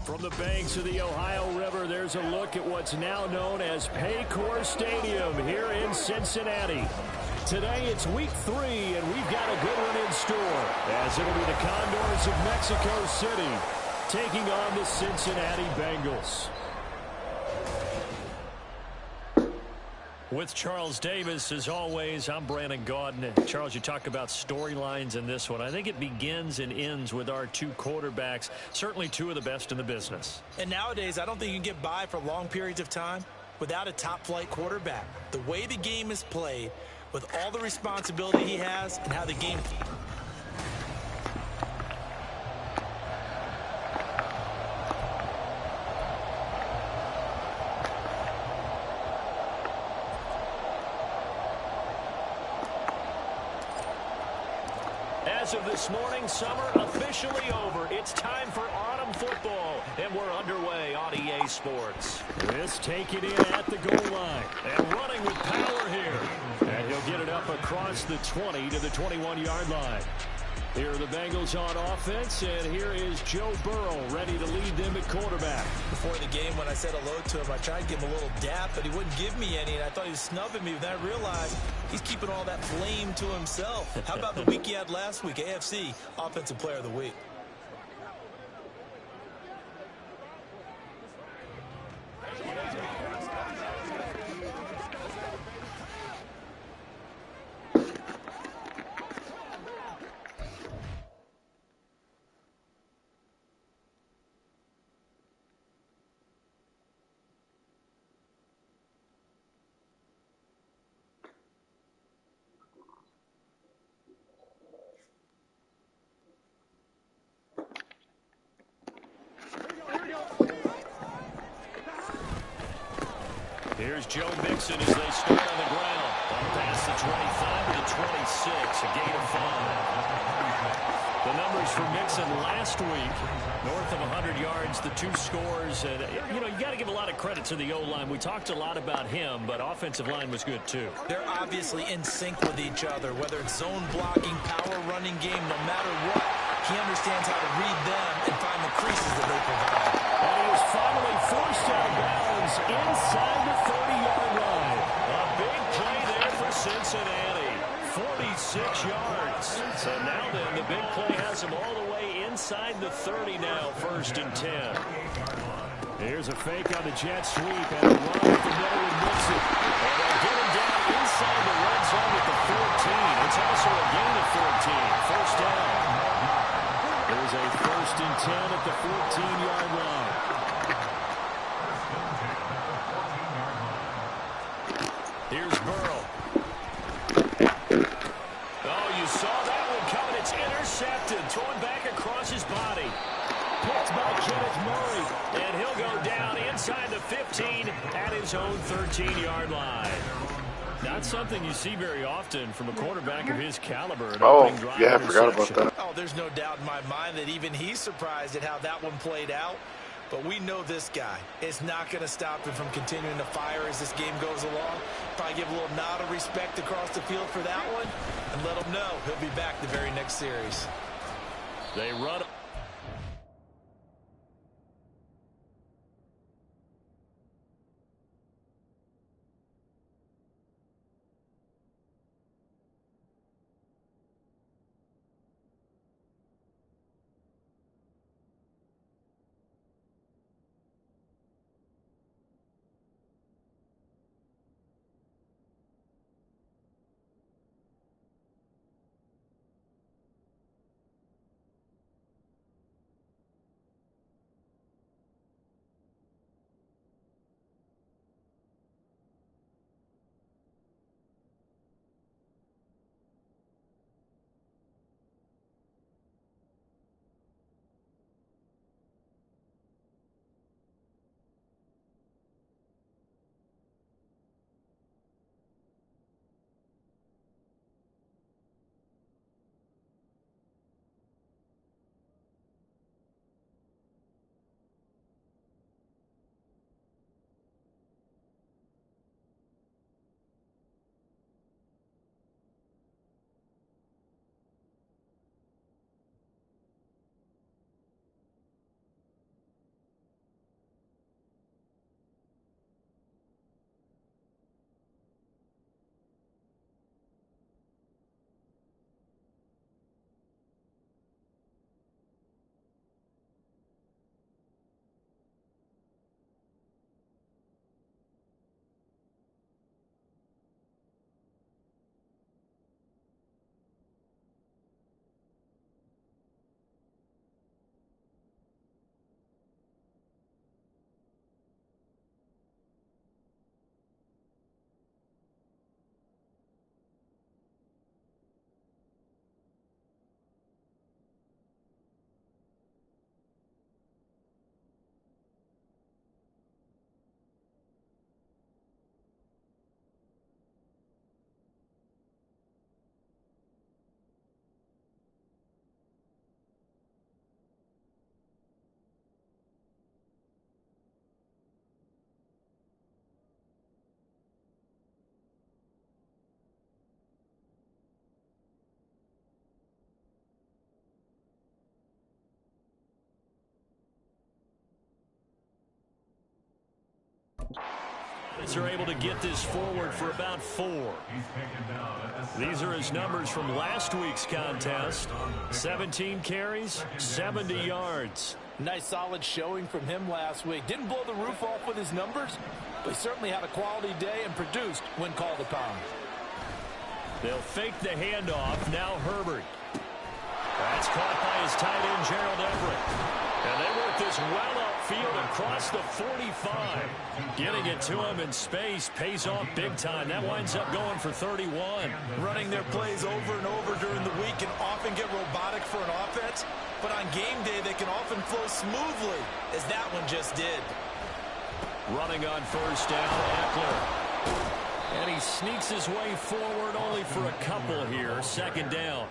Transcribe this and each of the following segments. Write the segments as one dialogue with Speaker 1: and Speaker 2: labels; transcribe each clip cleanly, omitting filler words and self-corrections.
Speaker 1: From the banks of the Ohio River, there's a look at what's now known as Paycor Stadium here in Cincinnati. Today it's week 3, and we've got a good one in store, as it'll be the Condors of Mexico City taking on the Cincinnati Bengals. With Charles Davis, as always, I'm Brandon Gaudin. And Charles, you talk about storylines in this one. I think it begins and ends with our two quarterbacks, certainly two of the best in the business.
Speaker 2: And nowadays, I don't think you can get by for long periods of time without a top-flight quarterback. The way the game is played, with all the responsibility he has, and how the game...
Speaker 1: As of this morning, summer officially over. It's time for autumn football, and we're underway on EA Sports. This taken in at the goal line, and running with power here. And he'll get it up across the 20 to the 21-yard line. Here are the Bengals on offense, and here is Joe Burrow ready to lead them at quarterback.
Speaker 2: Before the game, when I said hello to him, I tried to give him a little dap, but he wouldn't give me any, and I thought he was snubbing me. Then I realized he's keeping all that flame to himself. How about the week he had last week? AFC Offensive Player of the Week.
Speaker 1: Here's Joe Mixon as they start on the ground. Up past the 25 to the 26, a gain of 5. The numbers for Mixon last week, north of 100 yards, the 2 scores. And, you know, you got to give a lot of credit to the O-line. We talked a lot about him, but offensive line was good, too.
Speaker 2: They're obviously in sync with each other, whether it's zone blocking, power running game, no matter what. He understands how to read them and find the creases that they provide.
Speaker 1: And he was finally forced out of bounds inside the 30-yard line. A big play there for Cincinnati. 46 yards. So now then, the big play has him all the way inside the 30 now, 1st and 10. Here's a fake on the jet sweep and a run at the middle with Mixon. And they'll get him down inside the red zone at the 14. It's also a gain of 14. 1st down. There's a 1st and 10 at the 14-yard line. Here's Burrow. Oh, you saw that one coming. It's intercepted. Thrown back across his body. Picked by Kenneth Murray. And he'll go down inside the 15 at his own 13-yard line. Not something you see very often from a quarterback of his caliber.
Speaker 3: Oh, yeah, I forgot about that.
Speaker 2: Oh, there's no doubt in my mind that even he's surprised at how that one played out. But we know this guy is not going to stop him from continuing to fire as this game goes along. Probably give a little nod of respect across the field for that one and let him know he'll be back the very next series.
Speaker 1: They run. Are able to get this forward for about 4. These are his numbers from last week's contest. 17 carries, 70 yards.
Speaker 2: Nice solid showing from him last week. Didn't blow the roof off with his numbers, but he certainly had a quality day and produced when called upon.
Speaker 1: They'll fake the handoff. Now Herbert. That's caught by his tight end, Gerald Everett. And they work this well upfield across the 45. Getting it to him in space pays off big time. That winds up going for 31.
Speaker 2: Running their plays over and over during the week can often get robotic for an offense, but on game day they can often flow smoothly, as that one just did.
Speaker 1: Running on first down, Eckler. And he sneaks his way forward only for a couple here. Second down.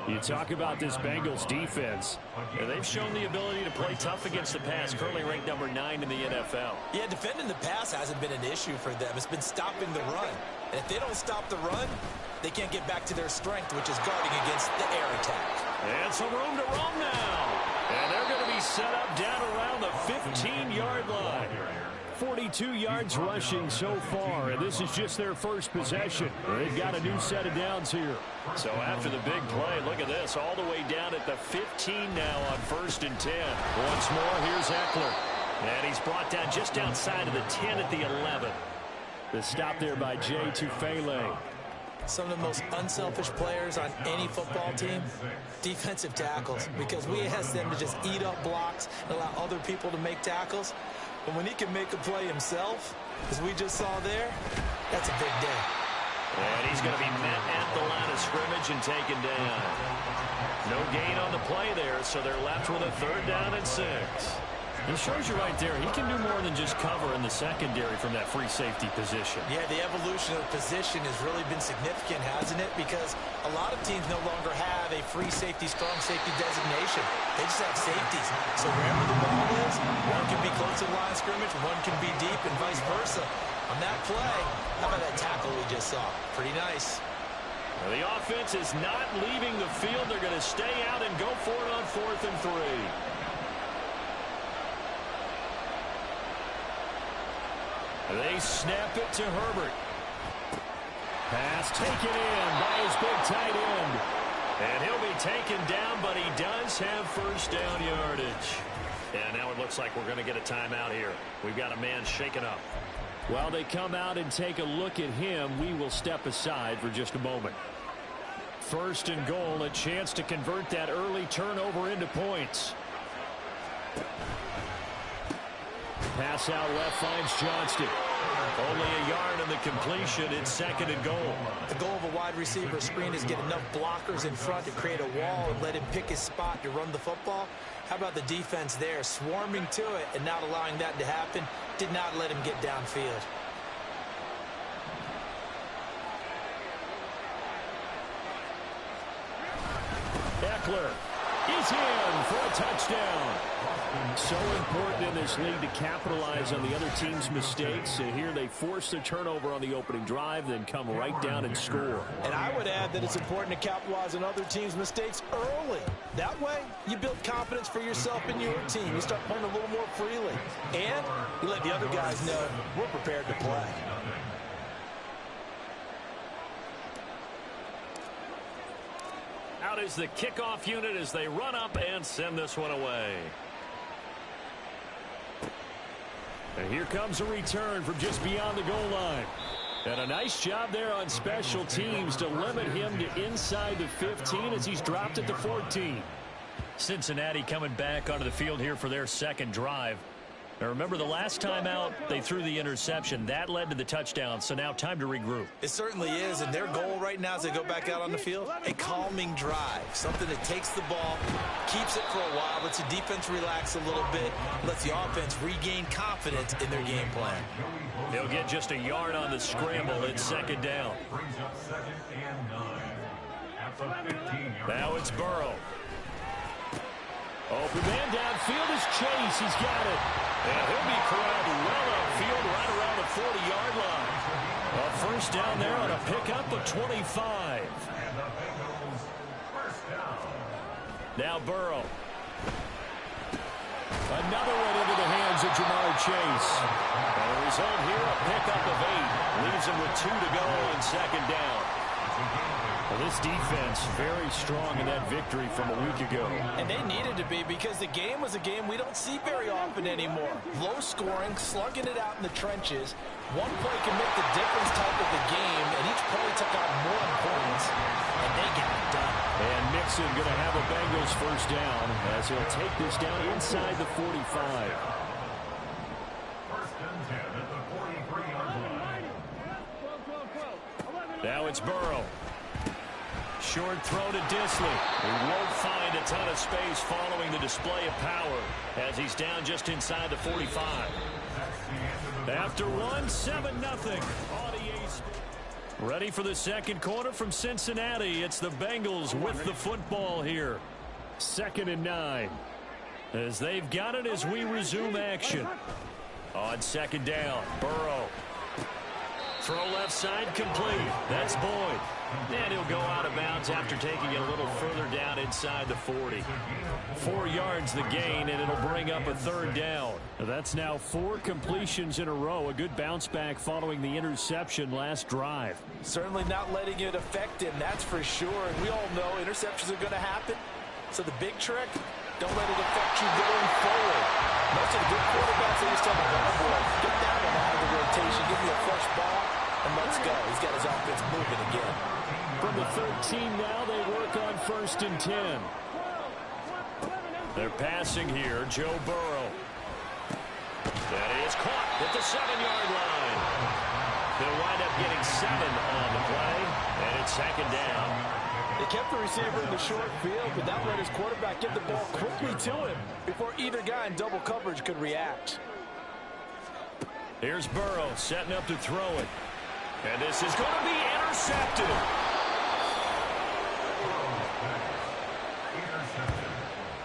Speaker 1: You talk about this Bengals defense. They've shown the ability to play tough against the pass, currently ranked number 9 in the NFL.
Speaker 2: Yeah, defending the pass hasn't been an issue for them. It's been stopping the run. And if they don't stop the run, they can't get back to their strength, which is guarding against the air attack.
Speaker 1: And some room to roam now. And they're going to be set up down around the 15-yard line. 42 yards rushing so far, and this is just their first possession. They've got a new set of downs here. So after the big play, look at this, all the way down at the 15 now on 1st and 10. Once more, here's Eckler. And he's brought down just outside of the 10 at the 11. The stop there by Jay Tufele.
Speaker 2: Some of the most unselfish players on any football team, defensive tackles, because we ask them to just eat up blocks and allow other people to make tackles. But when he can make a play himself, as we just saw there, that's a big day.
Speaker 1: And he's going to be met at the line of scrimmage and taken down. No gain on the play there, so they're left with a 3rd down and 6. It shows you right there, he can do more than just cover in the secondary from that free safety position.
Speaker 2: Yeah, the evolution of the position has really been significant, hasn't it? Because a lot of teams no longer have a free safety, strong safety designation. They just have safeties. So wherever the ball is, one can be close to the line of scrimmage, one can be deep, and vice versa. On that play, how about that tackle we just saw? Pretty nice.
Speaker 1: Well, the offense is not leaving the field. They're going to stay out and go for it on 4th and 3. They snap it to Herbert. Pass taken in by his big tight end. And he'll be taken down, but he does have 1st down yardage. And now it looks like we're going to get a timeout here. We've got a man shaken up. While they come out and take a look at him, we will step aside for just a moment. 1st and goal, a chance to convert that early turnover into points. Pass out left finds Johnston. Only a yard in the completion. It's 2nd and goal.
Speaker 2: The goal of a wide receiver screen is get enough blockers in front to create a wall and let him pick his spot to run the football. How about the defense there, swarming to it and not allowing that to happen? Did not let him get downfield.
Speaker 1: Eckler is in for a touchdown. So important in this league to capitalize on the other team's mistakes. And here they force the turnover on the opening drive, then come right down and score.
Speaker 2: And I would add that it's important to capitalize on other teams' mistakes early. That way, you build confidence for yourself and your team. You start playing a little more freely. And you let the other guys know we're prepared to play.
Speaker 1: Out is the kickoff unit as they run up and send this one away. And here comes a return from just beyond the goal line. And a nice job there on special teams to limit him to inside the 15 as he's dropped at the 14. Cincinnati coming back onto the field here for their 2nd drive. Now remember, the last time out, they threw the interception. That led to the touchdown, so now time to regroup.
Speaker 2: It certainly is, and their goal right now as they go back out on the field, a calming drive. Something that takes the ball, keeps it for a while, lets the defense relax a little bit, lets the offense regain confidence in their game plan.
Speaker 1: He'll get just a yard on the scramble. It's 2nd down. Now it's Burrow. Open man downfield is Chase. He's got it. And he'll be corralled well upfield right around the 40-yard line. A 1st down there on a pickup of 25. Now Burrow. Another one into the hands of Jamar Chase. And the result here, a pickup of 8. Leaves him with 2 to go on second down. Well, this defense very strong in that victory from a week ago.
Speaker 2: And they needed to be, because the game was a game we don't see very often anymore. Low scoring, slugging it out in the trenches. One play can make the difference type of the game, and each play took out more points, and they got it done.
Speaker 1: And Mixon going to have a Bengals first down as he'll take this down inside the 45. Now it's Burrow. Short throw to Disley. He won't find a ton of space following the display of power as he's down just inside the 45. After one, 7-0. Ready for the second quarter from Cincinnati. It's the Bengals with the football here. 2nd and 9. As they've got it as we resume action. On second down, Burrow. Throw left side complete. That's Boyd. And he'll go out of bounds after taking it a little further down inside the 40. 4 yards the gain, and it'll bring up a 3rd down. That's now 4 completions in a row. A good bounce back following the interception last drive.
Speaker 2: Certainly not letting it affect him, that's for sure. And we all know interceptions are going to happen. So the big trick, don't let it affect you going forward. Most of the good quarterbacks, they just tell the ball boy, get that one out of the rotation, give me a fresh ball, and let's go. He's got his offense moving again.
Speaker 1: From the 13 now, they work on 1st and 10. They're passing here, Joe Burrow. That is caught at the 7-yard line. They'll wind up getting 7 on the play, and it's 2nd down.
Speaker 2: They kept the receiver in the short field, but that let his quarterback get the ball quickly to him before either guy in double coverage could react.
Speaker 1: Here's Burrow setting up to throw it. And this is going to be intercepted.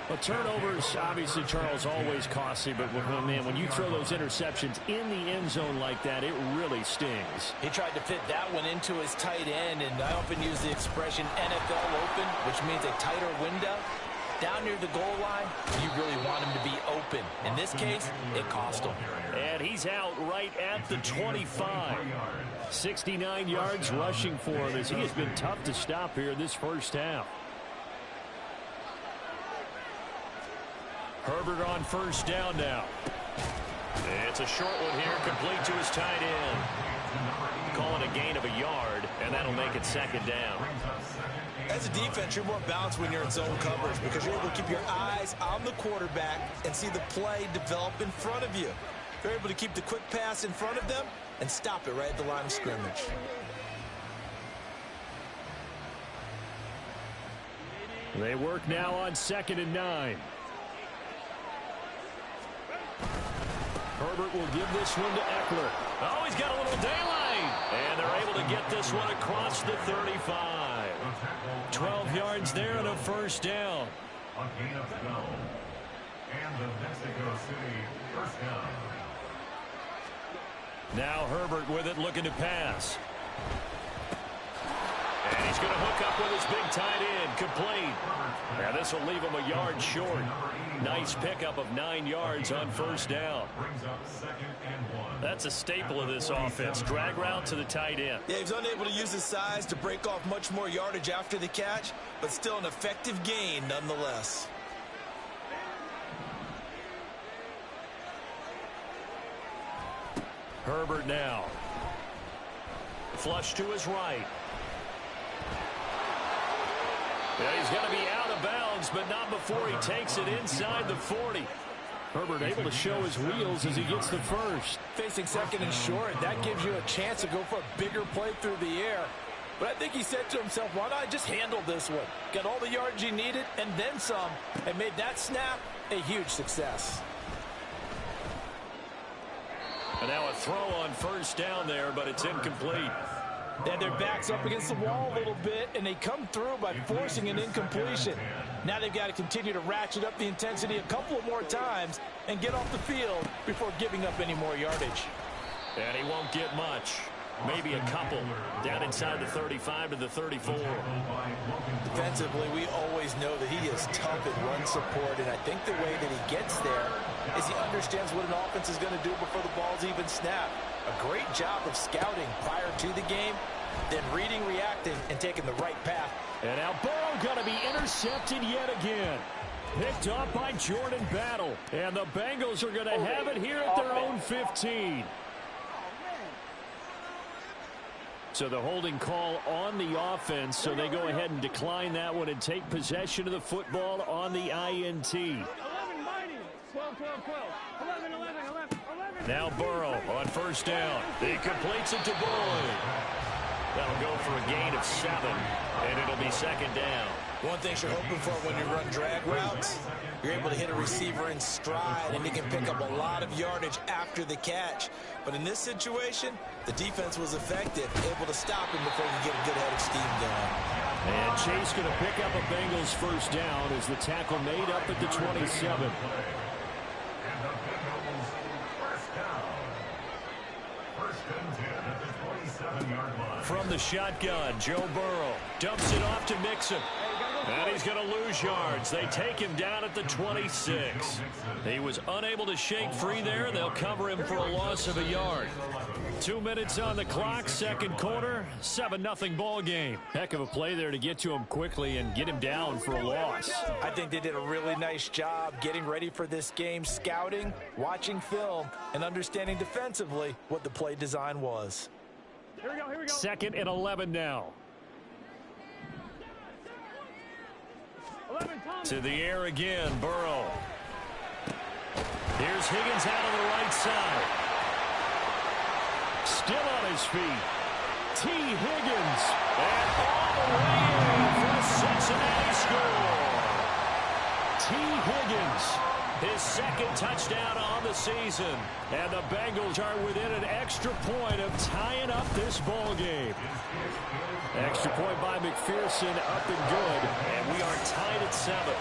Speaker 1: Well, turnovers, obviously, Charles, always costly, but when you throw those interceptions in the end zone like that, it really stings.
Speaker 2: He tried to fit that one into his tight end, and I often use the expression NFL open, which means a tighter window. Down near the goal line, you really want him to be open. In this case, it cost him.
Speaker 1: And he's out right at the 25. 69 yards rushing for him as he has been tough to stop here this first half. Herbert on first down now. It's a short one here, complete to his tight end. Call it a gain of a yard, and that'll make it 2nd down.
Speaker 2: As a defense, you're more balanced when you're in zone coverage because you're able to keep your eyes on the quarterback and see the play develop in front of you. You're able to keep the quick pass in front of them and stop it right at the line of scrimmage.
Speaker 1: They work now on 2nd and 9. Herbert will give this one to Eckler. Oh, he's got a little daylight. And they're able to get this one across the 35. 12 yards there and a first down.
Speaker 4: A gain of 12. And the Mexico City first down.
Speaker 1: Now Herbert with it, looking to pass. And he's going to hook up with his big tight end, complete. Now this will leave him a yard short. Nice pickup of 9 yards on first down. That's a staple of this offense. Drag route to the tight end.
Speaker 2: Yeah, he's unable to use his size to break off much more yardage after the catch, but still an effective gain nonetheless.
Speaker 1: Herbert now. Flush to his right. Yeah, he's going to be out of bounds, but not before he takes it inside the 40. Herbert able to show his wheels as he gets the first.
Speaker 2: Facing 2nd and short, that gives you a chance to go for a bigger play through the air. But I think he said to himself, why not just handle this one? Got all the yards he needed and then some, and made that snap a huge success.
Speaker 1: And now a throw on first down there, but it's incomplete.
Speaker 2: They had their backs up against the wall a little bit, and they come through by forcing an incompletion. Now they've got to continue to ratchet up the intensity a couple of more times and get off the field before giving up any more yardage.
Speaker 1: And he won't get much. Maybe a couple. Down inside the 35 to the 34.
Speaker 2: Defensively, we always always know that he is tough at run support, and I think the way that he gets there is he understands what an offense is going to do before the ball's even snapped. A great job of scouting prior to the game, then reading, reacting, and taking the right path.
Speaker 1: And now Burrow going to be intercepted yet again. Picked off by Jordan Battle. And the Bengals are going to have it here at their own 15. So the holding call on the offense, so they go ahead and decline that one and take possession of the football on the INT.
Speaker 5: 11, 12, 12, 12. 11, 11, 11, 11.
Speaker 1: Now Burrow on first down. He completes it to Boyd. That'll go for a gain of 7, and it'll be second down.
Speaker 2: One thing you're hoping for when you run drag routes, you're able to hit a receiver in stride, and he can pick up a lot of yardage after the catch. But in this situation, the defense was effective, able to stop him before he could get a good head of steam going.
Speaker 1: And Chase going to pick up a Bengals first down as the tackle made up at the 27.
Speaker 4: And the Bengals first down. First and 10 at the 27-yard line.
Speaker 1: From the shotgun, Joe Burrow dumps it off to Mixon. And he's going to lose yards. They take him down at the 26. He was unable to shake free there. They'll cover him for a loss of a yard. 2 minutes on the clock, second quarter, 7-0 ball game. Heck of a play there to get to him quickly and get him down for a loss.
Speaker 2: I think they did a really nice job getting ready for this game, scouting, watching film, and understanding defensively what the play design was.
Speaker 5: Here we go, here we go.
Speaker 1: Second and 11 now.
Speaker 5: 11, Thomas.
Speaker 1: To the air again, Burrow. Here's Higgins out on the right side. Still on his feet. T. Higgins. And all the way in for a Cincinnati score. T. Higgins. His second touchdown on the season. And the Bengals are within an extra point of tying up this ball game. Extra point by McPherson, up and good. And we are tied at 7.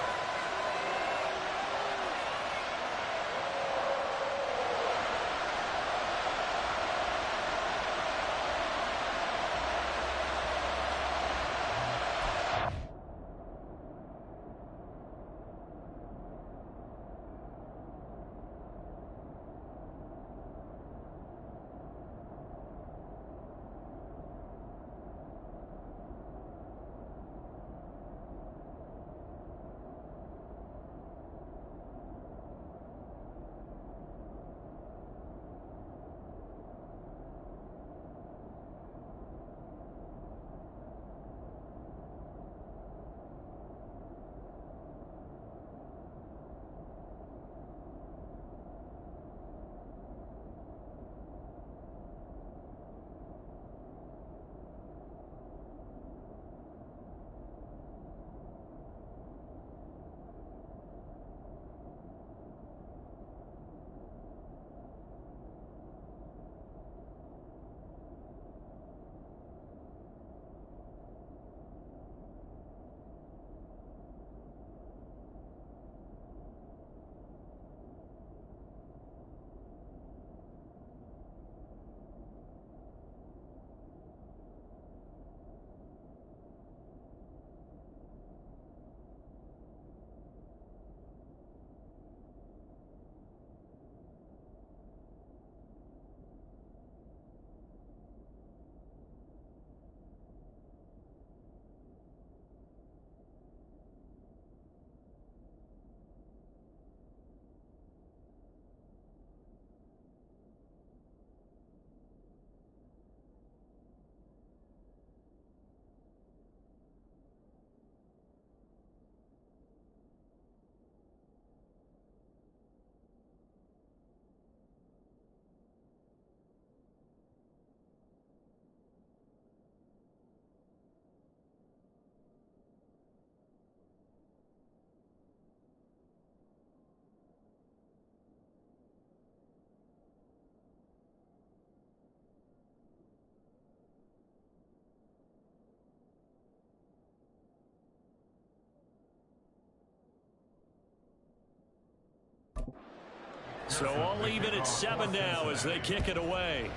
Speaker 1: So all even at 7 now as they kick it away.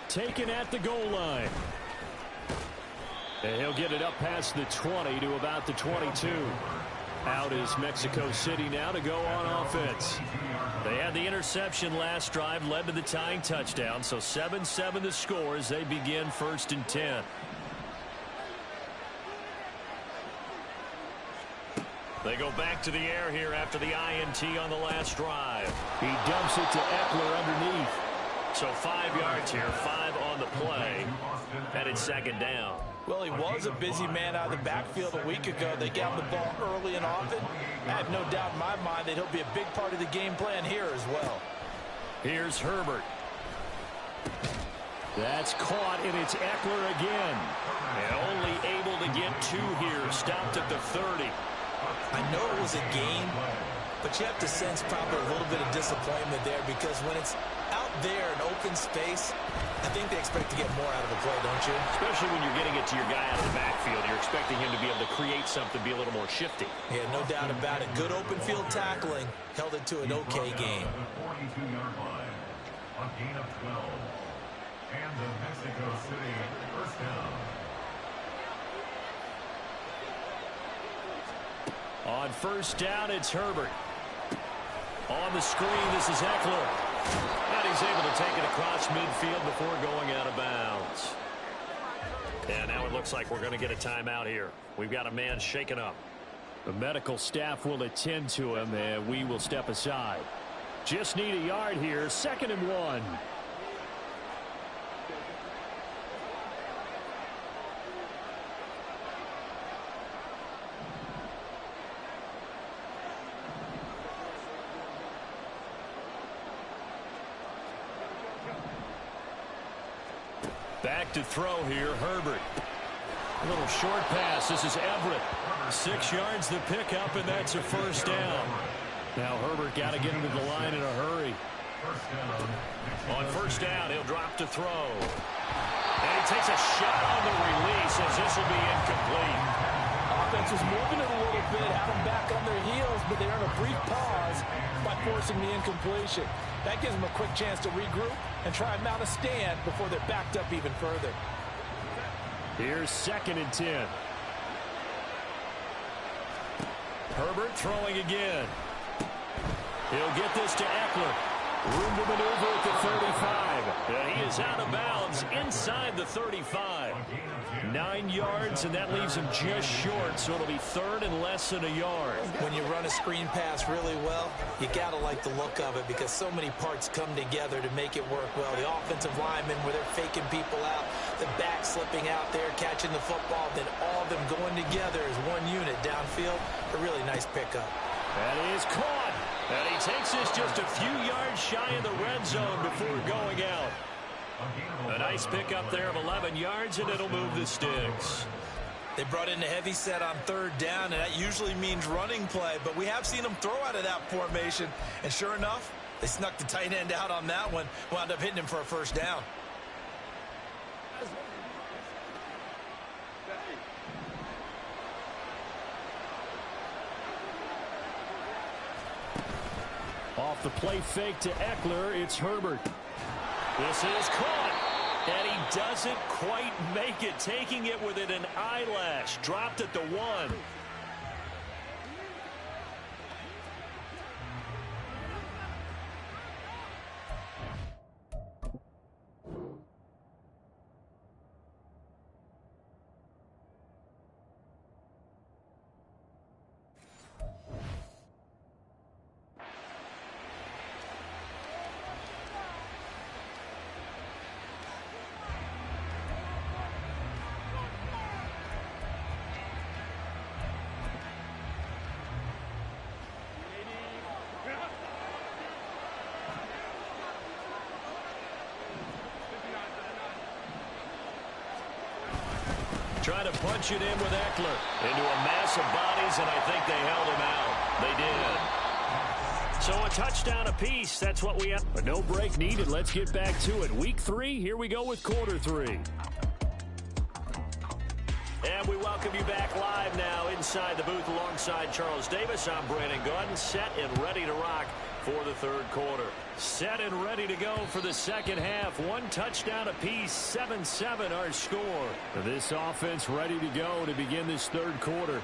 Speaker 1: Taken at the goal line. And he'll get it up past the 20 to about the 22. Out is Mexico City now to go on offense. They had the interception last drive, led to the tying touchdown. So 7-7 the score as they begin 1st and 10. They go back to the air here after the INT on the last drive. He dumps it to Eckler underneath. So 5 yards here, 5 on the play. And it's 2nd down.
Speaker 2: Well, he was a busy man out of the backfield a week ago. They got him the ball early and often. I have no doubt in my mind that he'll be a big part of the game plan here as well.
Speaker 1: Here's Herbert. That's caught, and it's Eckler again. And only able to get 2 here. Stopped at the 30.
Speaker 2: I know it was a game, but you have to sense probably a little bit of disappointment there because when it's out there in open space, I think they expect to get more out of the play, don't you?
Speaker 1: Especially when you're getting it to your guy out of the backfield. You're expecting him to be able to create something, be a little more shifty.
Speaker 2: Yeah, no doubt about it. Good open field tackling. Held it to an okay game.
Speaker 4: 42-yard line. A gain of 12. And the Mexico City 1st down.
Speaker 1: On 1st down, it's Herbert. On the screen, this is Eckler. And he's able to take it across midfield before going out of bounds. And now it looks like we're going to get a timeout here. We've got a man shaken up. The medical staff will attend to him, and we will step aside. Just need a yard here, 2nd and 1. Back to throw here, Herbert. A little short pass. This is Everett. 6 yards the pickup, and that's a 1st down. Now Herbert got to get into the line in a hurry. On 1st down, he'll drop to throw. And he takes a shot on the release as this will be incomplete.
Speaker 2: Offense was moving it a little bit, had them back on their heels, but they earned a brief pause by forcing the incompletion. That gives them a quick chance to regroup and try and mount a stand before they're backed up even further.
Speaker 1: Here's 2nd and 10. Herbert throwing again. He'll get this to Eckler. Room to maneuver at the 35. And he is out of bounds inside the 35. 9 yards, and that leaves him just short, so it'll be 3rd and less than a yard.
Speaker 2: When you run a screen pass really well, you got to like the look of it because so many parts come together to make it work well. The offensive linemen, where they're faking people out, the back slipping out there, catching the football, then all of them going together as one unit downfield. A really nice pickup.
Speaker 1: That is caught. And he takes this just a few yards shy of the red zone before going out. A nice pickup there of 11 yards, and it'll move the sticks.
Speaker 2: They brought in a heavy set on 3rd down, and that usually means running play, but we have seen them throw out of that formation. And sure enough, they snuck the tight end out on that one, wound up hitting him for a 1st down.
Speaker 1: Off the play fake to Eckler, it's Herbert. This is caught, and he doesn't quite make it, taking it within an eyelash. Dropped at the 1. Trying to punch it in with Eckler into a mass of bodies, and I think they held him out. They did. So a touchdown apiece. That's what we have. But no break needed. Let's get back to it. Week 3, here we go with quarter 3. And we welcome you back live now inside the booth alongside Charles Davis. I'm Brandon Gordon, set and ready to rock for the third quarter. Set and ready to go for the second half. One touchdown apiece, 7-7 our score. This offense ready to go to begin this third quarter.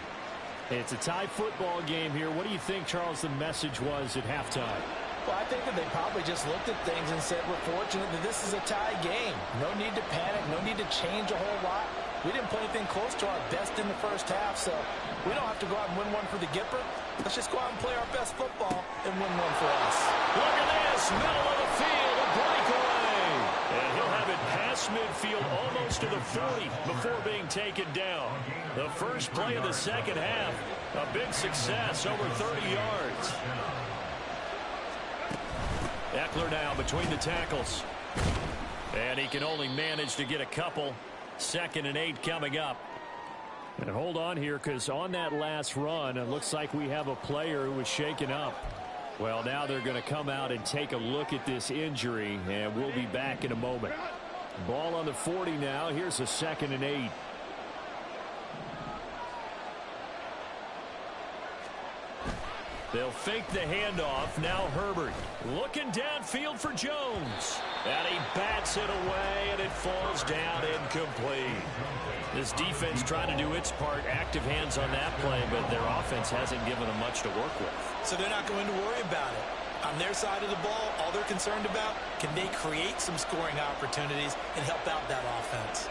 Speaker 1: It's a tie football game here. What do you think, Charles, the message was at halftime?
Speaker 2: Well, I think that they probably just looked at things and said, we're fortunate that this is a tie game. No need to panic, no need to change a whole lot. We didn't play anything close to our best in the first half, so we don't have to go out and win one for the Gipper. Let's just go out and play our best football and win one for us.
Speaker 1: Look at this, middle of the field, a breakaway. And he'll have it past midfield almost to the 40 before being taken down. The first play of the second half, a big success, over 30 yards. Eckler now between the tackles. And he can only manage to get a couple. 2nd and 8 coming up. And hold on here, because on that last run, it looks like we have a player who was shaken up. Well, now they're going to come out and take a look at this injury, and we'll be back in a moment. Ball on the 40 now. Here's a 2nd and 8. They'll fake the handoff. Now Herbert looking downfield for Jones. And he bats it away, and it falls down incomplete. This defense trying to do its part. Active hands on that play, but their offense hasn't given them much to work with.
Speaker 2: So they're not going to worry about it. On their side of the ball, all they're concerned about, can they create some scoring opportunities and help out that offense?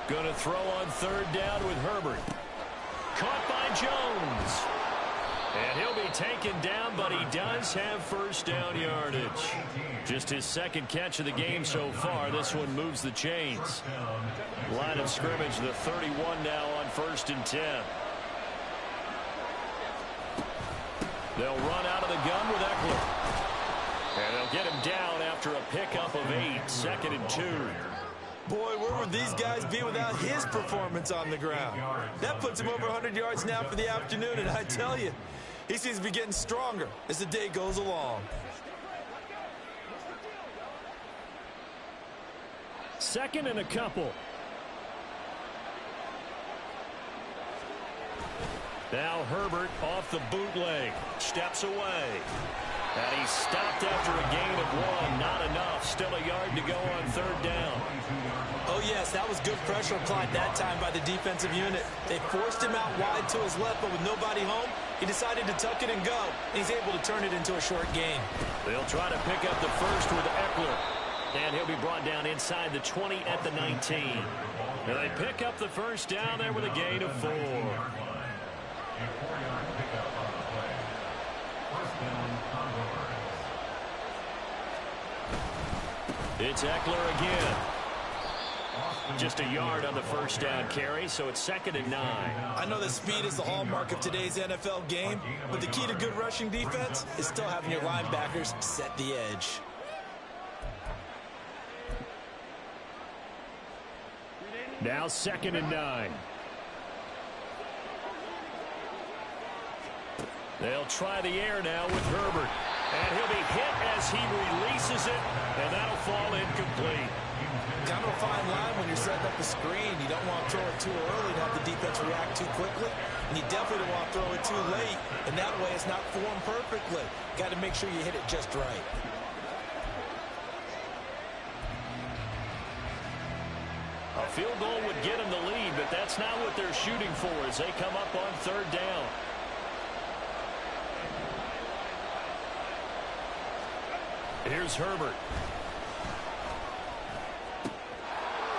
Speaker 1: Going to throw on 3rd down with Herbert. Caught by Jones. And he'll be taken down, but he does have first down yardage. Just his 2nd catch of the game so far. This one moves the chains. Line of scrimmage, the 31 now on 1st and 10. They'll run out of the gun with Eckler. And they'll get him down after a pickup of 8. 2nd and 2.
Speaker 2: Boy, where would these guys be without his performance on the ground? That puts him over 100 yards now for the afternoon, and I tell you, he seems to be getting stronger as the day goes along.
Speaker 1: 2nd and a couple. Now Herbert off the bootleg. Steps away. And he's stopped after a gain of 1. Not enough. Still a yard to go on 3rd down.
Speaker 2: Oh, yes, that was good pressure applied that time by the defensive unit. They forced him out wide to his left, but with nobody home, he decided to tuck it and go. And he's able to turn it into a short gain.
Speaker 1: They'll try to pick up the first with Eckler. And he'll be brought down inside the 20 at the 19. And they pick up the first down there with a gain of 4. It's Eckler again. Just a yard on the first down carry, so it's 2nd and 9.
Speaker 2: I know that speed is the hallmark of today's NFL game, but the key to good rushing defense is still having your linebackers set the edge.
Speaker 1: Now 2nd and 9. They'll try the air now with Herbert. And he'll be hit as he releases it, and that'll fall incomplete.
Speaker 2: Kind of a fine line when you're setting up the screen. You don't want to throw it too early to have the defense react too quickly. And you definitely don't want to throw it too late. And that way it's not formed perfectly. Got to make sure you hit it just right.
Speaker 1: A field goal would get them the lead, but that's not what they're shooting for as they come up on 3rd down. Here's Herbert.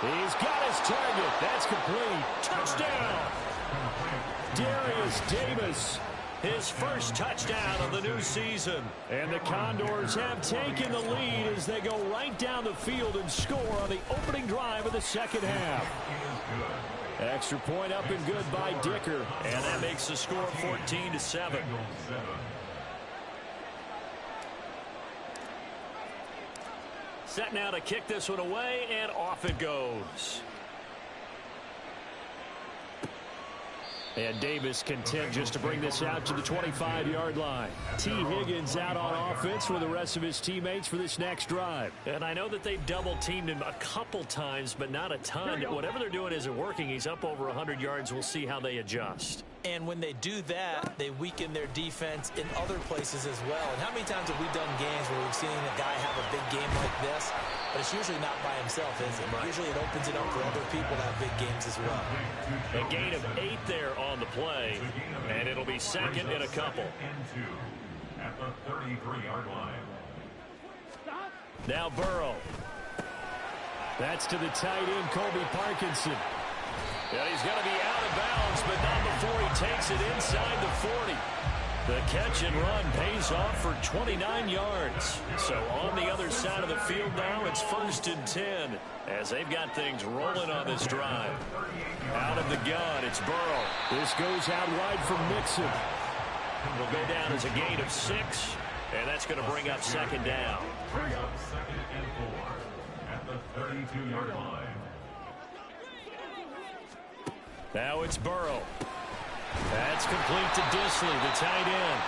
Speaker 1: He's got his target. That's complete. Touchdown. Darius Davis, his first touchdown of the new season. And the Condors have taken the lead as they go right down the field and score on the opening drive of the second half. Extra point up and good by Dicker. And that makes the score 14-7. Set now to kick this one away, and off it goes. And Davis content just to bring this out to the 25-yard line. T. Higgins out on offense with the rest of his teammates for this next drive. And I know that they've double-teamed him a couple times, but not a ton. Whatever they're doing isn't working. He's up over 100 yards. We'll see how they adjust.
Speaker 2: And when they do that, they weaken their defense in other places as well. And how many times have we done games where we've seen a guy have a big game like this, but it's usually not by himself, is it? Right. Usually it opens it up for other people to have big games as well.
Speaker 1: A gain of 8 there on the play, and it'll be second and a couple.
Speaker 4: At the 33-yard line.
Speaker 1: Now Burrow. That's to the tight end, Colby Parkinson. Yeah, he's going to be out of bounds, but not before he takes it inside the 40. The catch and run pays off for 29 yards. So on the other side of the field now, it's 1st and 10 as they've got things rolling on this drive. Out of the gun, it's Burrow. This goes out wide from Mixon. Will go down as a gain of 6, and that's going to bring up second down.
Speaker 4: Bring up 2nd and 4 at the 32-yard line.
Speaker 1: Now it's Burrow. That's complete to Disley, the tight end.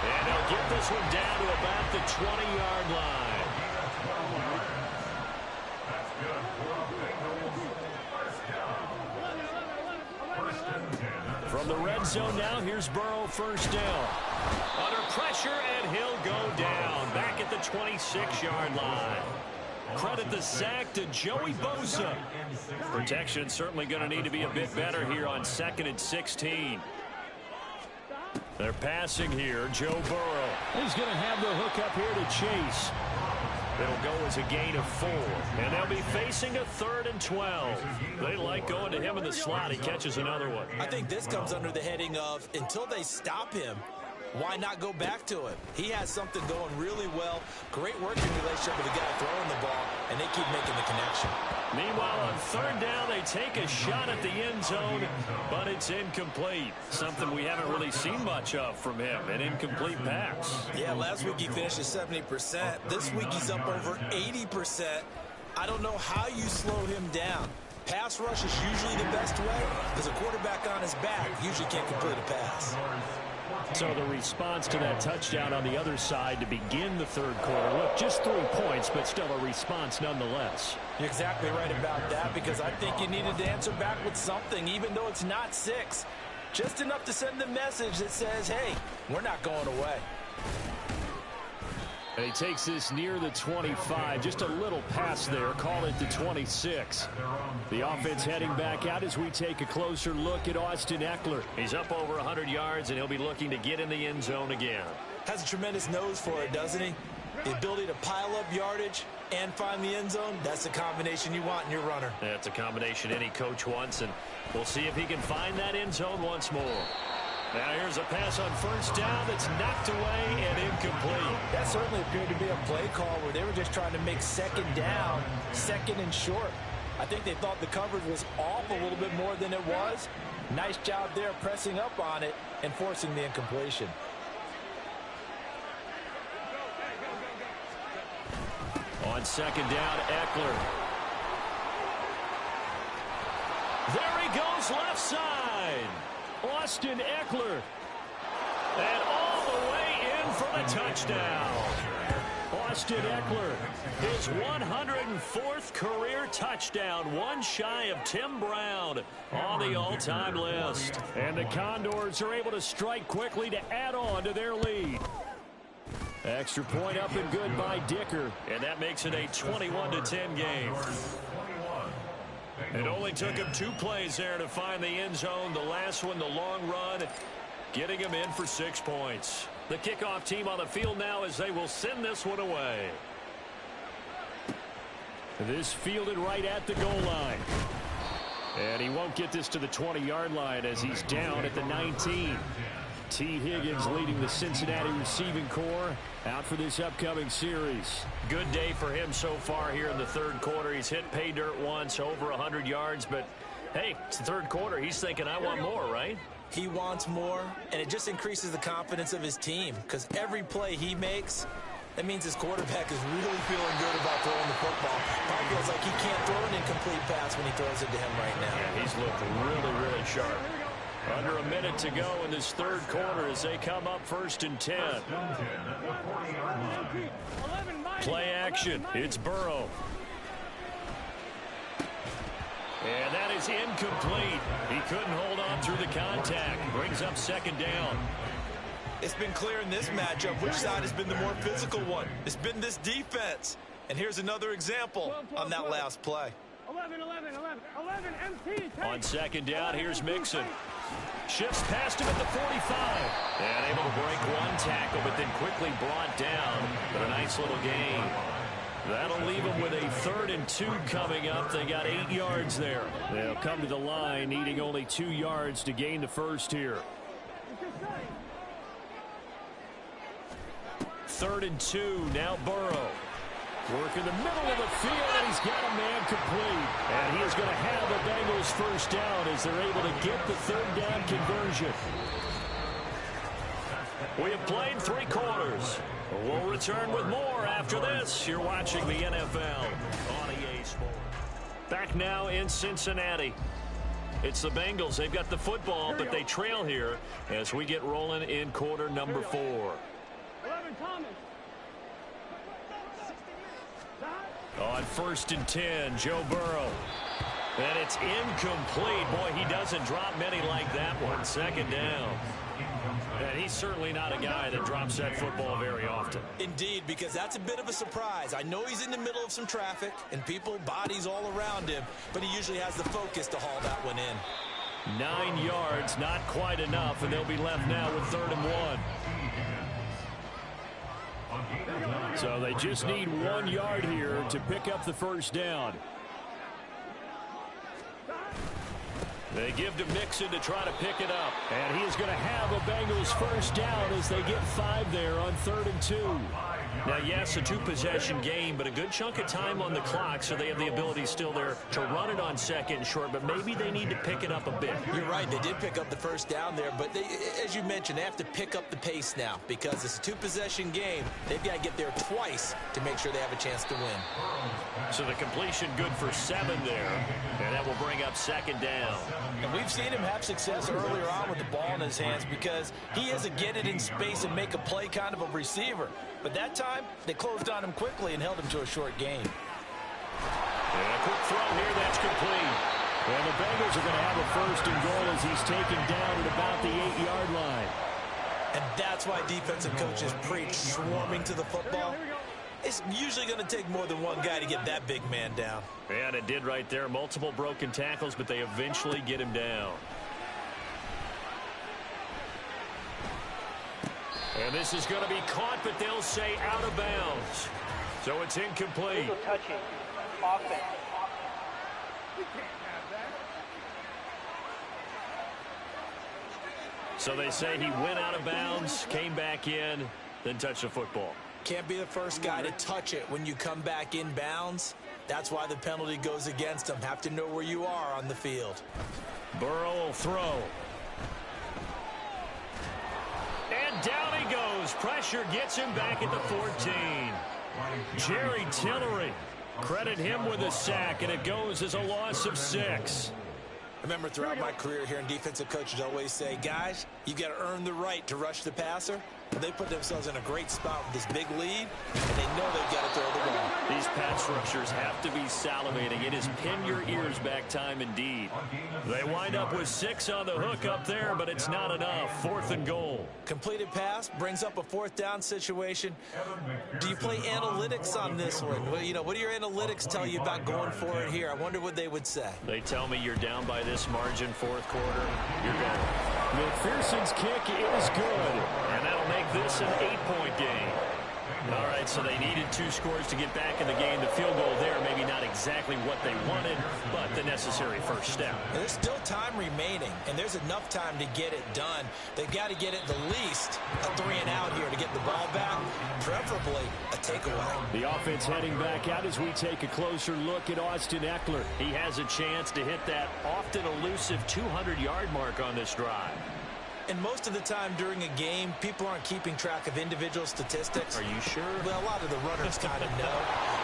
Speaker 1: And they'll get this one down to about the 20-yard line.
Speaker 4: That's good for a Bengals first down. 1st and 10.
Speaker 1: From the red zone now, here's Burrow, 1st down. Under pressure, and he'll go down. Back at the 26-yard line. Credit the sack to Joey Bosa. Protection certainly going to need to be a bit better here on 2nd and 16. They're passing here, Joe Burrow. He's going to have the hook up here to Chase. It'll go as a gain of 4. And they'll be facing a 3rd and 12. They like going to him in the slot. He catches another one.
Speaker 2: I think this comes under the heading of until they stop him, why not go back to it? He has something going really well. Great working relationship with the guy throwing the ball, and they keep making the connection.
Speaker 1: Meanwhile, on 3rd down, they take a shot at the end zone, but it's incomplete. Something we haven't really seen much of from him, an incomplete pass.
Speaker 2: Yeah, last week he finished at 70%. This week he's up over 80%. I don't know how you slow him down. Pass rush is usually the best way because a quarterback on his back usually can't complete a pass.
Speaker 1: So the response to that touchdown on the other side to begin the 3rd quarter. Look, just 3 points, but still a response nonetheless.
Speaker 2: You're exactly right about that because I think you needed to answer back with something, even though it's not 6. Just enough to send the message that says, hey, we're not going away.
Speaker 1: And he takes this near the 25. Just a little pass there. Call it the 26. The offense heading back out as we take a closer look at Austin Eckler. He's up over 100 yards, and he'll be looking to get in the end zone again.
Speaker 2: Has a tremendous nose for it, doesn't he? The ability to pile up yardage and find the end zone, that's the combination you want in your runner.
Speaker 1: That's a combination any coach wants, and we'll see if he can find that end zone once more. Now here's a pass on 1st down that's knocked away and incomplete.
Speaker 2: That certainly appeared to be a play call where they were just trying to make 2nd down, 2nd and short. I think they thought the coverage was off a little bit more than it was. Nice job there pressing up on it and forcing the incompletion.
Speaker 1: On 2nd down, Eckler. There he goes, left side. Austin Eckler. And all the way in for the touchdown. Austin Eckler, his 104th career touchdown, one shy of Tim Brown on the all-time list. And the Condors are able to strike quickly to add on to their lead. Extra point up and good by Dicker, and that makes it a 21-10 game. It only took him 2 plays there to find the end zone. The last one, the long run, getting him in for 6 points. The kickoff team on the field now as they will send this one away. This fielded right at the goal line. And he won't get this to the 20-yard line as he's down at the 19. T. Higgins leading the Cincinnati receiving corps out for this upcoming series. Good day for him so far here in the 3rd quarter. He's hit pay dirt once, over 100 yards, but hey, it's the 3rd quarter. He's thinking, I want more, right?
Speaker 2: He wants more, and it just increases the confidence of his team because every play he makes, that means his quarterback is really feeling good about throwing the football. Probably feels like he can't throw an incomplete pass when he throws it to him right now.
Speaker 1: Yeah, he's looked really, really sharp. Under a minute to go in this third quarter as they come up 1st and 10. Play action. It's Burrow. And that is incomplete. He couldn't hold on through the contact. Brings up 2nd down.
Speaker 2: It's been clear in this matchup which side has been the more physical one. It's been this defense. And here's another example on that last play.
Speaker 5: 11, empty.
Speaker 1: On 2nd down, here's Mixon. Shifts past him at the 45. And able to break one tackle, but then quickly brought down. But a nice little gain. That'll leave them with a 3rd and 2 coming up. They got 8 yards there. They'll come to the line, needing only 2 yards to gain the first here. 3rd and 2, now Burrow. Work in the middle of the field, and he's got a man complete. And he is going to have the Bengals first down as they're able to get the 3rd down conversion. We have played 3 quarters. We'll return with more after this. You're watching the NFL on EA Sports. Back now in Cincinnati. It's the Bengals. They've got the football, but they trail here as we get rolling in quarter number 4.
Speaker 5: 11, Thomas.
Speaker 1: On 1st and 10, Joe Burrow. And it's incomplete. Boy, he doesn't drop many like that one. 2nd down. And he's certainly not a guy that drops that football very often.
Speaker 2: Indeed, because that's a bit of a surprise. I know he's in the middle of some traffic and people, bodies all around him, but he usually has the focus to haul that one in.
Speaker 1: 9 yards, not quite enough, and they'll be left now with 3rd and 1. So they just need 1 yard here to pick up the first down. They give to Mixon to try to pick it up. And he is going to have a Bengals first down as they get 5 there on 3rd and 2. Now, yes, a 2-possession game, but a good chunk of time on the clock, so they have the ability still there to run it on 2nd and short, but maybe they need to pick it up a bit.
Speaker 2: You're right. They did pick up the first down there, but they, as you mentioned, they have to pick up the pace now because it's a 2-possession game. They've got to get there twice to make sure they have a chance to win.
Speaker 1: So the completion good for 7 there, and that will bring up 2nd down.
Speaker 2: And we've seen him have success earlier on with the ball in his hands because he is a get it in space and make a play kind of a receiver. But that time, they closed on him quickly and held him to a short gain.
Speaker 1: And a quick throw here, that's complete. And the Bengals are going to have a 1st and goal as he's taken down at about the 8-yard line.
Speaker 2: And that's why defensive coaches preach swarming to the football. It's usually going to take more than one guy to get that big man down.
Speaker 1: And it did right there. Multiple broken tackles, but they eventually get him down. And this is going to be caught, but they'll say out of bounds. So it's incomplete.
Speaker 5: Legal touching. Offense.
Speaker 1: So they say he went out of bounds, came back in, then touched the football.
Speaker 2: Can't be the first guy to touch it when you come back in bounds. That's why the penalty goes against them. Have to know where you are on the field.
Speaker 1: Burrow will throw. And down he goes. Pressure gets him back at the 14. Jerry Tillery. Credit him with a sack, and it goes as a loss of 6.
Speaker 2: Remember, throughout my career here in defensive coaches always say, guys, you got to earn the right to rush the passer. And they put themselves in a great spot with this big lead, and they know they've got to throw the ball.
Speaker 1: These pass rushers have to be salivating. It is pin your ears back time indeed. They wind up with 6 on the hook up there, but it's not enough. 4th and goal.
Speaker 2: Completed pass brings up a 4th down situation. Do you play analytics on this one? Well, you know, what do your analytics tell you about going for it here? I wonder what they would say.
Speaker 1: They tell me you're down by this margin, 4th quarter. You're going. McPherson's kick is good, and that'll make this an 8-point game. All right, so they needed 2 scores to get back in the game. The field goal there, maybe not exactly what they wanted, but the necessary first step.
Speaker 2: And there's still time remaining, and there's enough time to get it done. They've got to get it the least a 3-and-out here to get the ball back, preferably a takeaway.
Speaker 1: The offense heading back out as we take a closer look at Austin Eckler. He has a chance to hit that often elusive 200-yard mark on this drive.
Speaker 2: And most of the time during a game, people aren't keeping track of individual statistics.
Speaker 1: Are you sure?
Speaker 2: Well, a lot of the runners kind of know.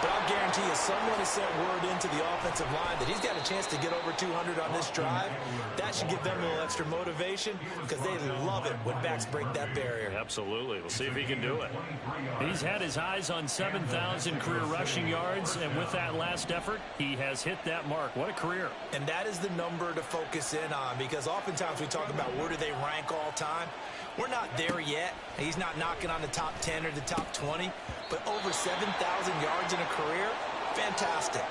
Speaker 2: But I'll guarantee you someone has sent word into the offensive line that he's got a chance to get over 200 on this drive. That should give them a little extra motivation because they love it when backs break that barrier.
Speaker 1: Absolutely. We'll see if he can do it.
Speaker 6: He's had his eyes on 7,000 career rushing yards, and with that last effort, he has hit that mark. What a career.
Speaker 2: And that is the number to focus in on because oftentimes we talk about where do they rank all time. We're not there yet. He's not knocking on the top 10 or the top 20, but over 7,000 yards in a career, fantastic.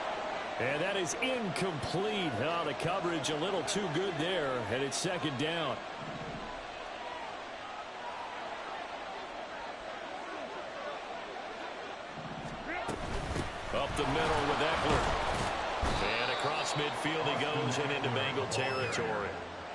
Speaker 6: And that is incomplete. Oh, the coverage a little too good there, and it's second down.
Speaker 1: Up the middle with Eckler. And across midfield he goes and into Bengal territory.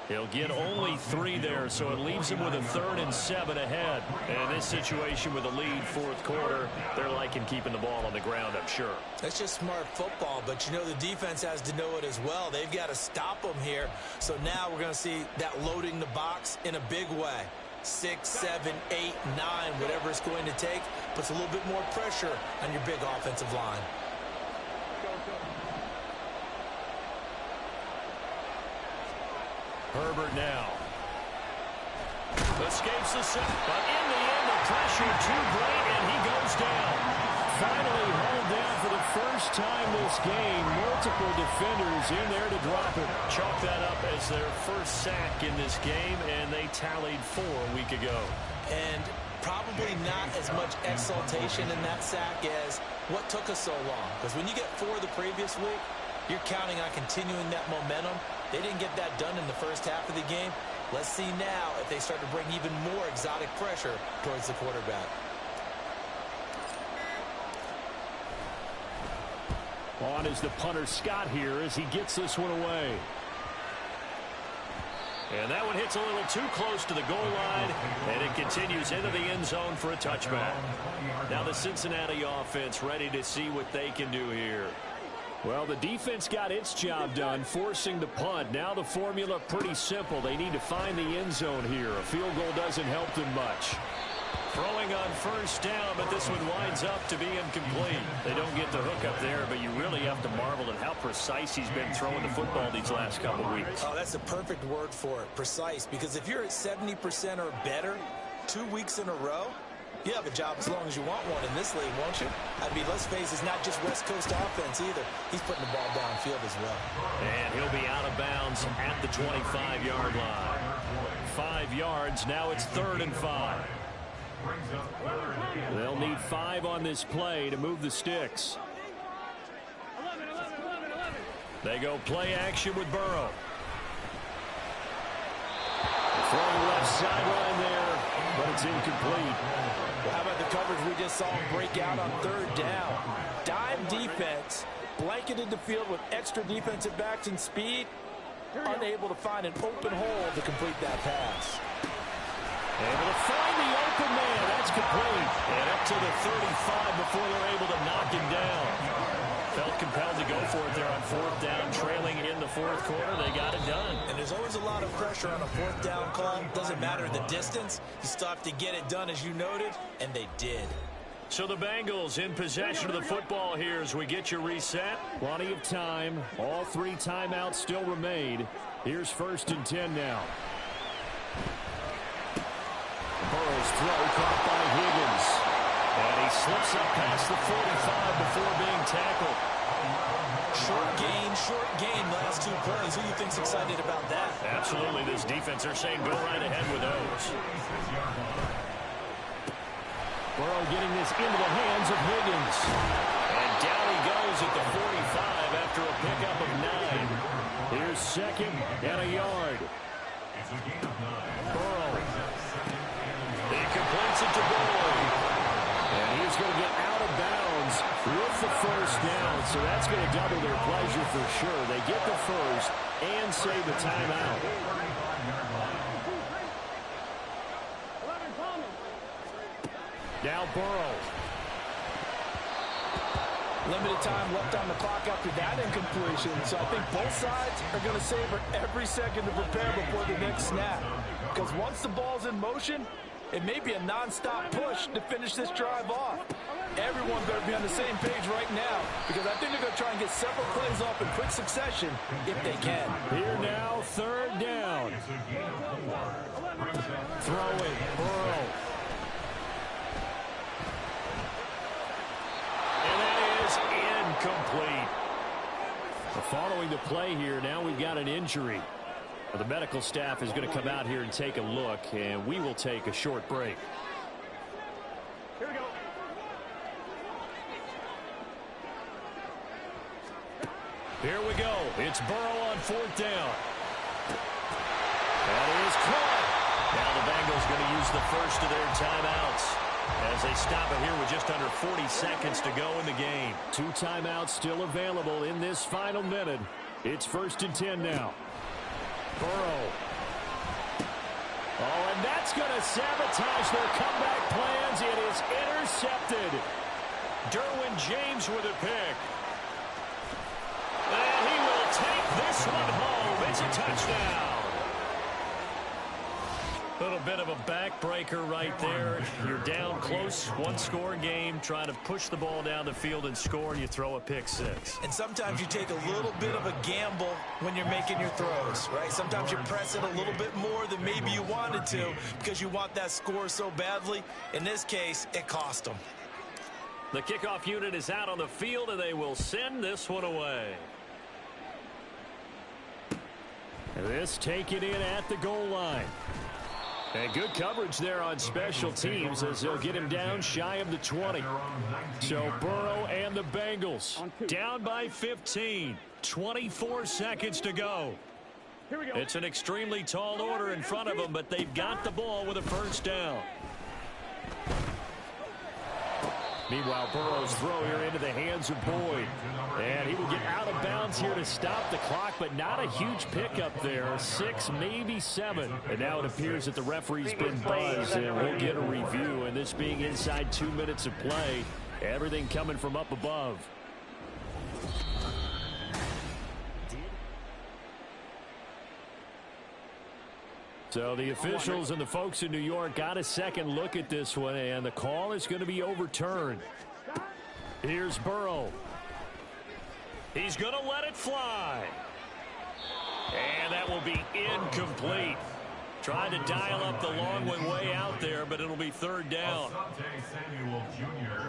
Speaker 6: He'll get only 3 there, so it leaves him with a 3rd and 7 ahead.
Speaker 1: And this situation with a lead fourth quarter, they're liking keeping the ball on the ground, I'm sure.
Speaker 2: That's just smart football, but you know the defense has to know it as well. They've got to stop them here. So now we're going to see that loading the box in a big way. 6, 7, 8, 9, whatever it's going to take, puts a little bit more pressure on your big offensive line.
Speaker 6: Herbert now.
Speaker 1: Escapes the sack, but in the end the pressure too great and he goes down.
Speaker 6: Finally hauled down for the first time this game. Multiple defenders in there to drop it.
Speaker 1: Chalk that up as their first sack in this game, and they tallied 4 a week ago.
Speaker 2: And probably not as much exultation in that sack as what took us so long. Because when you get 4 the previous week, you're counting on continuing that momentum. They didn't get that done in the first half of the game. Let's see now if they start to bring even more exotic pressure towards the quarterback.
Speaker 6: On is the punter Scott here as he gets this one away.
Speaker 1: And that one hits a little too close to the goal line, and it continues into the end zone for a touchback. Now the Cincinnati offense ready to see what they can do here.
Speaker 6: Well, the defense got its job done, forcing the punt. Now the formula pretty simple. They need to find the end zone here. A field goal doesn't help them much.
Speaker 1: Throwing on first down, but this one winds up to be incomplete. They don't get the hook up there, but you really have to marvel at how precise he's been throwing the football these last couple of weeks.
Speaker 2: Oh, that's the perfect word for it, precise, because if you're at 70% or better 2 weeks in a row, you have a job as long as you want one in this league, won't you? I mean, let's face it, it's not just West Coast offense either. He's putting the ball downfield as well.
Speaker 1: And he'll be out of bounds at the 25-yard line. 5 yards, now it's 3rd and 5.
Speaker 6: They'll need 5 on this play to move the sticks.
Speaker 5: 11, 11, 11, 11.
Speaker 1: They go play action with Burrow.
Speaker 6: Throwing left sideline there, but it's incomplete.
Speaker 2: Well, how about the coverage we just saw him break out on 3rd down? Dime defense, blanketed the field with extra defensive backs and speed, unable to find an open hole to complete that pass.
Speaker 1: Able to find the open man. That's complete. And up to the 35 before they're able to knock him down. Felt compelled to go for it there on 4th down, trailing in the 4th quarter. They got it done.
Speaker 2: And there's always a lot of pressure on a 4th down call. Doesn't matter the distance. You still have to get it done, as you noted, and they did.
Speaker 1: So the Bengals in possession of the football here as we get you reset.
Speaker 6: Plenty of time. All 3 timeouts still remain. Here's 1st and 10 now. Burrow's throw caught by Higgins.
Speaker 1: And he slips up past the 45 before being tackled.
Speaker 2: Short gain last 2 plays. Who do you think's excited about that?
Speaker 1: Absolutely. This defense, they're saying go right ahead with those.
Speaker 6: Burrow getting this into the hands of Higgins.
Speaker 1: And down he goes at the 45 after a pickup of 9.
Speaker 6: Here's 2nd and a yard. Burrow.
Speaker 1: He completes it to Boyd.
Speaker 6: And he's going to get out of bounds with the 1st down. So that's going to double their pleasure for sure. They get the 1st and save the timeout.
Speaker 5: 11, Palmer.
Speaker 6: Now Burrow.
Speaker 2: Limited time left on the clock after that incompletion. So I think both sides are going to savor every second to prepare before the next snap. Because once the ball's in motion, it may be a non-stop push to finish this drive off. Everyone better be on the same page right now because I think they're going to try and get several plays off in quick succession if they can.
Speaker 6: Here now, third down. Throwing, Burrow. And that is incomplete. Following the play here, now we've got an injury. The medical staff is going to come out here and take a look, and we will take a short break.
Speaker 5: Here we go.
Speaker 6: Here we go. It's Burrow on fourth down. That is caught. Now the Bengals going to use the first of their timeouts as they stop it here with just under 40 seconds to go in the game. 2 timeouts still available in this final minute. It's 1st and 10 now. Burrow. Oh, and that's going to sabotage their comeback plans. It is intercepted. Derwin James with a pick. And he will take this one home. It's a touchdown. A little bit of a backbreaker right there. You're down close, one-score game, trying to push the ball down the field and score, and you throw a pick six.
Speaker 2: And sometimes you take a little bit of a gamble when you're making your throws, right? Sometimes you press it a little bit more than maybe you wanted to because you want that score so badly. In this case, it cost them.
Speaker 6: The kickoff unit is out on the field, and they will send this one away. This taken in at the goal line. And good coverage there on special teams as they'll get him down shy of the 20. So Burrow and the Bengals down by 15. 24 seconds to go.
Speaker 5: Here we go.
Speaker 6: It's an extremely tall order in front of them, but they've got the ball with a first down. Meanwhile, Burrow's throw here into the hands of Boyd. And he will get out of bounds here to stop the clock, but not a huge pickup there. 6, maybe 7. And now it appears that the referee's been buzzed, and we'll get a review. And this being inside 2 minutes of play, everything coming from up above. So the officials and the folks in New York got a second look at this one, and the call is going to be overturned. Here's Burrow. He's going to let it fly. And that will be incomplete. Trying to dial up the long one way out there, but it'll be third down.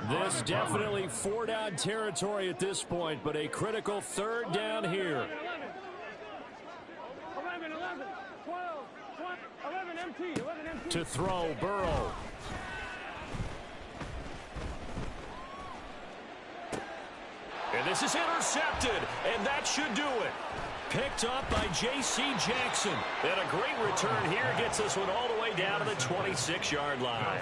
Speaker 6: This definitely 4-down territory at this point, but a critical third down here.
Speaker 5: 11, 12, 11 MT, 11 MT.
Speaker 6: To throw, Burrow. And this is intercepted, and that should do it. Picked up by J.C. Jackson. And a great return here gets this one all the way down to the 26-yard line.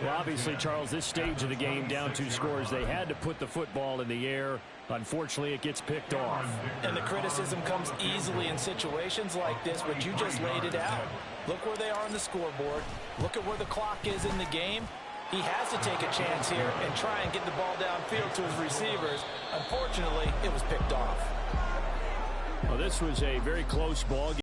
Speaker 6: Well, obviously, Charles, this stage of the game, down 2 scores, they had to put the football in the air. Unfortunately, it gets picked off.
Speaker 2: And the criticism comes easily in situations like this, but you just laid it out. Look where they are on the scoreboard. Look at where the clock is in the game. He has to take a chance here and try and get the ball downfield to his receivers. Unfortunately, it was picked off.
Speaker 6: Well, this was a very close ball game.